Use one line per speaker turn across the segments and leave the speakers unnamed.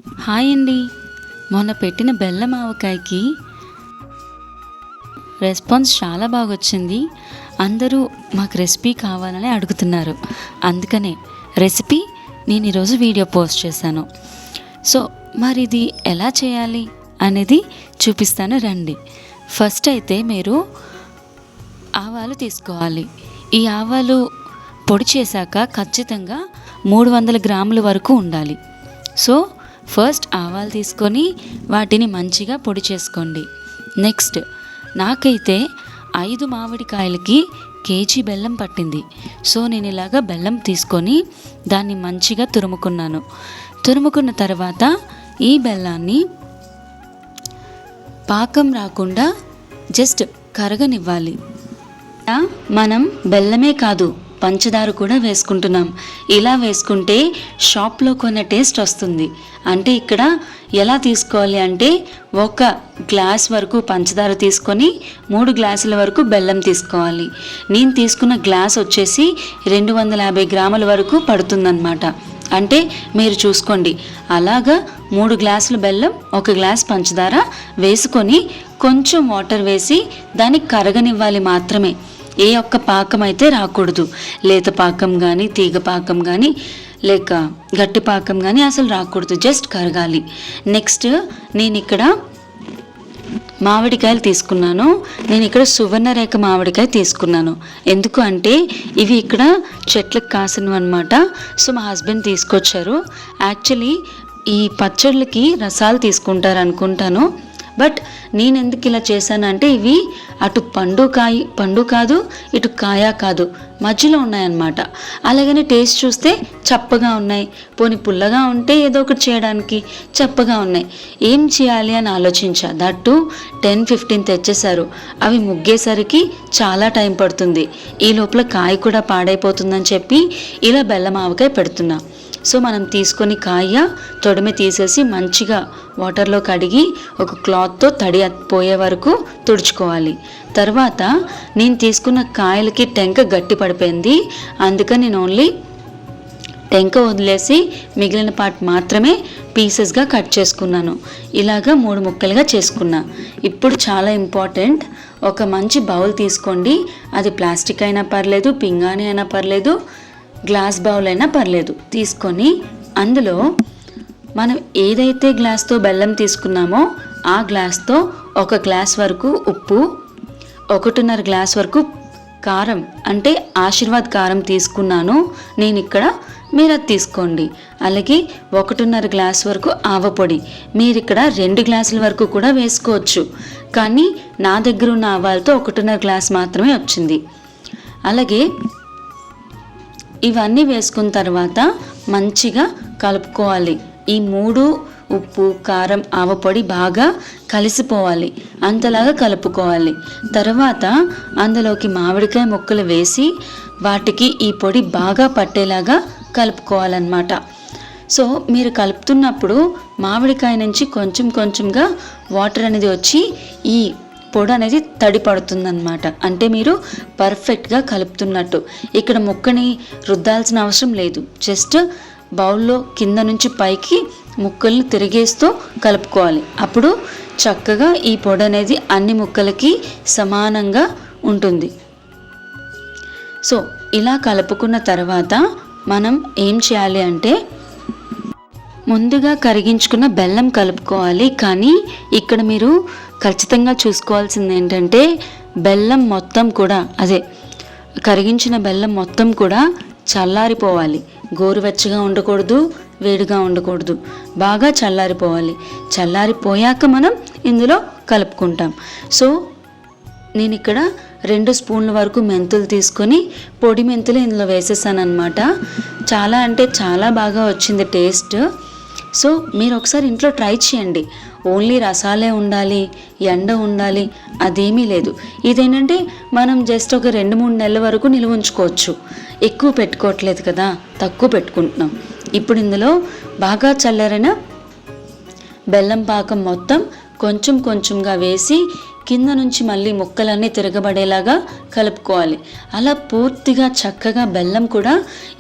Hi అండి. మొన్న పెట్టిన బెల్లం ఆవకాయకి రెస్పాన్స్ చాలా బాగా వచ్చింది. అందరూ మాకు రెసిపీ కావాలని అడుగుతున్నారు. అందుకనే రెసిపీ నేను ఈరోజు వీడియో పోస్ట్ చేశాను. సో మరి ఇది ఎలా చేయాలి అనేది చూపిస్తాను రండి. ఫస్ట్ అయితే మీరు ఆవాలు తీసుకోవాలి. ఈ ఆవాలు పొడి చేశాక ఖచ్చితంగా 300 గ్రాముల వరకు ఉండాలి. సో ఫస్ట్ ఆవాలు తీసుకొని వాటిని మంచిగా పొడి చేసుకోండి. నెక్స్ట్ నాకైతే 5 మామిడికాయలకి కేజీ బెల్లం పట్టింది. సో నేను ఇలాగా బెల్లం తీసుకొని దాన్ని మంచిగా తురుముకున్న తర్వాత ఈ బెల్లాన్ని పాకం రాకుండా జస్ట్ కరగనివ్వాలి. మనం బెల్లమే కాదు పంచదార కూడా వేసుకుంటున్నాం. ఇలా వేసుకుంటే షాప్లో కొన్న టేస్ట్ వస్తుంది. అంటే ఇక్కడ ఎలా తీసుకోవాలి అంటే 1 గ్లాస్ వరకు పంచదార తీసుకొని 3 గ్లాసుల వరకు బెల్లం తీసుకోవాలి. నేను తీసుకున్న గ్లాస్ వచ్చేసి 250 గ్రాముల వరకు పడుతుందన్నమాట. అంటే మీరు చూసుకోండి. అలాగా 3 గ్లాసుల బెల్లం 1 గ్లాస్ పంచదార వేసుకొని కొంచెం వాటర్ వేసి దాన్ని కరగనివ్వాలి మాత్రమే. ఏ ఒక్క పాకం అయితే రాకూడదు. లేత పాకం కానీ తీగ పాకం కానీ లేక గట్టి పాకం కానీ అసలు రాకూడదు. జస్ట్ కరగాలి. నెక్స్ట్ నేను ఇక్కడ మామిడికాయలు తీసుకున్నాను. నేను ఇక్కడ సువర్ణరేఖ మామిడికాయ తీసుకున్నాను. ఎందుకు అంటే ఇవి ఇక్కడ చెట్లకు కాసినవి అనమాట. సో మా హస్బెండ్ తీసుకొచ్చారు. యాక్చువల్లీ ఈ పచ్చళ్ళకి రసాలు తీసుకుంటారు అనుకుంటాను. బట్ నేను ఎందుకు ఇలా చేశానంటే ఇవి అటు పండు కాదు, ఇటు కాయ కాదు, మధ్యలో ఉన్నాయన్నమాట. అలాగని టేస్ట్ చూస్తే చప్పగా ఉన్నాయి. పోనీ పుల్లగా ఉంటే ఏదో ఒకటి చేయడానికి చప్పగా ఉన్నాయి. ఏం చేయాలి అని ఆలోచించా. దట్టు 10-15 తెచ్చేశారు. అవి ముగ్గేసరికి చాలా టైం పడుతుంది. ఈ లోపల కాయ కూడా పాడైపోతుందని చెప్పి ఇలా బెల్లం ఆవకాయ పెడుతున్నా. సో మనం తీసుకొని కాయ తొడిమి తీసేసి మంచిగా వాటర్లో కడిగి ఒక క్లాత్తో తడి పోయే వరకు తుడుచుకోవాలి. తర్వాత నేను తీసుకున్న కాయలకి టెంక గట్టి పడిపోయింది. అందుకని నేను ఓన్లీ టెంక వదిలేసి మిగిలిన పార్ట్ మాత్రమే పీసెస్గా కట్ చేసుకున్నాను. ఇలాగా 3 ముక్కలుగా చేసుకున్నా. ఇప్పుడు చాలా ఇంపార్టెంట్, ఒక మంచి బౌల్ తీసుకోండి. అది ప్లాస్టిక్ అయినా పర్లేదు, పింగాణి అయినా పర్లేదు, గ్లాస్ బౌల్ అయినా పర్లేదు. తీసుకొని అందులో మనం ఏదైతే గ్లాస్తో బెల్లం తీసుకున్నామో ఆ గ్లాస్తో 1 గ్లాస్ వరకు ఉప్పు, 1.5 గ్లాస్ వరకు కారం అంటే ఆశీర్వాద్ కారం తీసుకున్నాను నేను ఇక్కడ. మీరు అది తీసుకోండి. అలాగే 1.5 గ్లాస్ వరకు ఆవపొడి. మీరు ఇక్కడ 2 గ్లాసుల వరకు కూడా వేసుకోవచ్చు. కానీ నా దగ్గర ఉన్న ఆవాలతో 1.5 గ్లాస్ మాత్రమే వచ్చింది. అలాగే ఇవన్నీ వేసుకున్న తర్వాత మంచిగా కలుపుకోవాలి. ఈ 3 ఉప్పు, కారం, ఆవపొడి బాగా కలిసిపోవాలి. అంతలాగా కలుపుకోవాలి. తర్వాత అందులోకి మామిడికాయ ముక్కలు వేసి వాటికి ఈ పొడి బాగా పట్టేలాగా కలుపుకోవాలన్నమాట. సో మీరు కలుపుతున్నప్పుడు మామిడికాయ నుంచి కొంచెం కొంచెంగా వాటర్ అనేది వచ్చి ఈ పొడి అనేది తడి పడుతుందన్నమాట. అంటే మీరు పర్ఫెక్ట్గా కలుపుతున్నట్టు. ఇక్కడ ముక్కని రుద్దాల్సిన అవసరం లేదు. జస్ట్ బౌల్లో కింద నుంచి పైకి ముక్కల్ని తిరిగేస్తూ కలుపుకోవాలి. అప్పుడు చక్కగా ఈ పొడి అనేది అన్ని ముక్కలకి సమానంగా ఉంటుంది. సో ఇలా కలుపుకున్న తర్వాత మనం ఏం చేయాలి అంటే ముందుగా కరిగించుకున్న బెల్లం కలుపుకోవాలి. కానీ ఇక్కడ మీరు ఖచ్చితంగా చూసుకోవాల్సింది ఏంటంటే బెల్లం మొత్తం కూడా కరిగించిన బెల్లం మొత్తం కూడా చల్లారిపోవాలి. గోరువెచ్చగా ఉండకూడదు, వేడిగా ఉండకూడదు. బాగా చల్లారిపోవాలి. చల్లారిపోయాక మనం ఇందులో కలుపుకుంటాం. సో నేను ఇక్కడ 2 స్పూన్ల వరకు మెంతులు తీసుకొని పొడి మెంతులు ఇందులో వేసేసాను అనమాట. చాలా అంటే చాలా బాగా వచ్చింది టేస్ట్. సో మీరు ఒకసారి ఇంట్లో ట్రై చేయండి. ఓన్లీ రసాలే ఉండాలి, ఎండ ఉండాలి అదేమీ లేదు. ఇదేంటంటే మనం జస్ట్ ఒక 2-3 నెలల వరకు నిల్వ ఉంచుకోవచ్చు. ఎక్కువ పెట్టుకోవట్లేదు కదా, తక్కువ పెట్టుకుంటున్నాం. ఇప్పుడు ఇందులో బాగా చల్లారిన బెల్లం పాకం మొత్తం కొంచెంగా వేసి కింద నుంచి మళ్ళీ ముక్కలన్నీ తిరగబడేలాగా కలుపుకోవాలి. అలా పూర్తిగా చక్కగా బెల్లం కూడా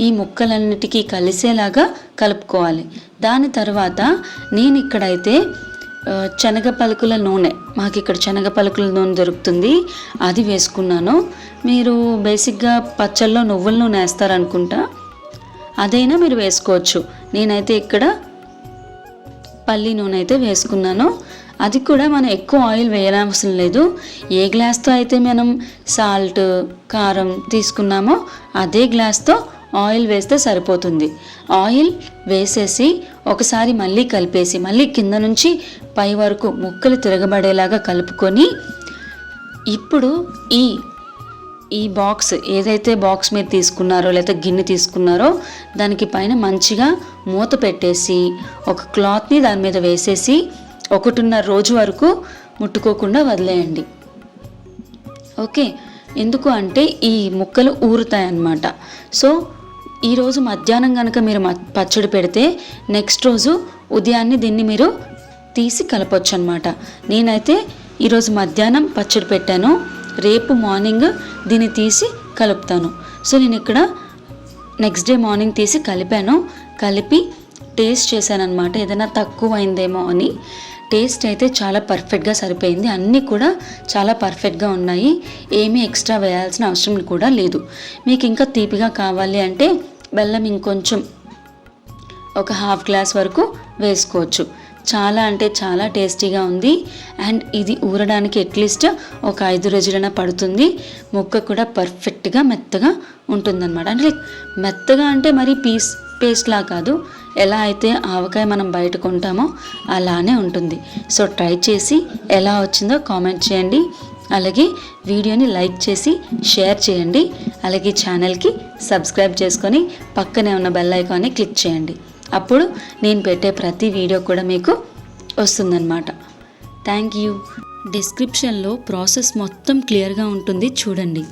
ఈ ముక్కలన్నిటికీ కలిసేలాగా కలుపుకోవాలి. దాని తర్వాత నేను ఇక్కడైతే శనగ పలుకుల నూనె, మాకు ఇక్కడ శనగ పలుకుల నూనె దొరుకుతుంది, అది వేసుకున్నాను. మీరు బేసిక్గా పచ్చళ్ళలో నువ్వుల నూనె వేస్తారనుకుంటా, అదైనా మీరు వేసుకోవచ్చు. నేనైతే ఇక్కడ పల్లి నూనె అయితే వేసుకున్నాను. అది కూడా మనం ఎక్కువ ఆయిల్ వేయనవసరం లేదు. ఏ గ్లాస్తో అయితే మనం సాల్ట్ కారం తీసుకున్నామో అదే గ్లాస్తో ఆయిల్ వేస్తే సరిపోతుంది. ఆయిల్ వేసేసి ఒకసారి మళ్ళీ కలిపేసి మళ్ళీ కింద నుంచి పై వరకు ముక్కలు తిరగబడేలాగా కలుపుకొని, ఇప్పుడు ఈ బాక్స్ ఏదైతే బాక్స్ మీరు తీసుకున్నారో లేదా గిన్నె తీసుకున్నారో దానికి పైన మంచిగా మూత పెట్టేసి ఒక క్లాత్ని దాని మీద వేసేసి 1.5 రోజు వరకు ముట్టుకోకుండా వదిలేయండి. ఓకే, ఎందుకు అంటే ఈ ముక్కలు ఊరుతాయన్నమాట. సో ఈరోజు మధ్యాహ్నం కనుక మీరు పచ్చడి పెడితే నెక్స్ట్ రోజు ఉదయాన్నే దీన్ని మీరు తీసి కలపొచ్చు అనమాట. నేనైతే ఈరోజు మధ్యాహ్నం పచ్చడి పెట్టాను, రేపు మార్నింగ్ దీన్ని తీసి కలుపుతాను. సో నేను ఇక్కడ నెక్స్ట్ డే మార్నింగ్ తీసి కలిపి టేస్ట్ చేశాను అనమాట, ఏదైనా తక్కువ అయిందేమో అని. టేస్ట్ అయితే చాలా పర్ఫెక్ట్గా సరిపోయింది, అన్నీ కూడా చాలా పర్ఫెక్ట్గా ఉన్నాయి. ఏమీ ఎక్స్ట్రా వేయాల్సిన అవసరం కూడా లేదు. మీకు ఇంకా తీపిగా కావాలి అంటే బెల్లం ఇంకొంచెం ఒక 1/2 గ్లాస్ వరకు వేసుకోవచ్చు. చాలా అంటే చాలా టేస్టీగా ఉంది. అండ్ ఇది ఊరడానికి అట్లీస్ట్ ఒక 5 రోజులైనా పడుతుంది. ముక్క కూడా పర్ఫెక్ట్గా మెత్తగా ఉంటుందన్నమాట. అంటే లైక్ మెత్తగా అంటే మరి పేస్ట్లా కాదు, ఎలా అయితే ఆవకాయ మనం బయట కొంటామో అలానే ఉంటుంది. సో ట్రై చేసి ఎలా వచ్చిందో కామెంట్ చేయండి. అలాగే వీడియోని లైక్ చేసి షేర్ చేయండి. అలాగే ఛానల్కి సబ్స్క్రైబ్ చేసుకొని పక్కనే ఉన్న బెల్ ఐకాన్ని క్లిక్ చేయండి. అప్పుడు నేను పెట్టే ప్రతి వీడియో కూడా మీకు వస్తుందన్నమాట. Thank you. డిస్క్రిప్షన్లో ప్రాసెస్ మొత్తం క్లియర్గా ఉంటుంది, చూడండి.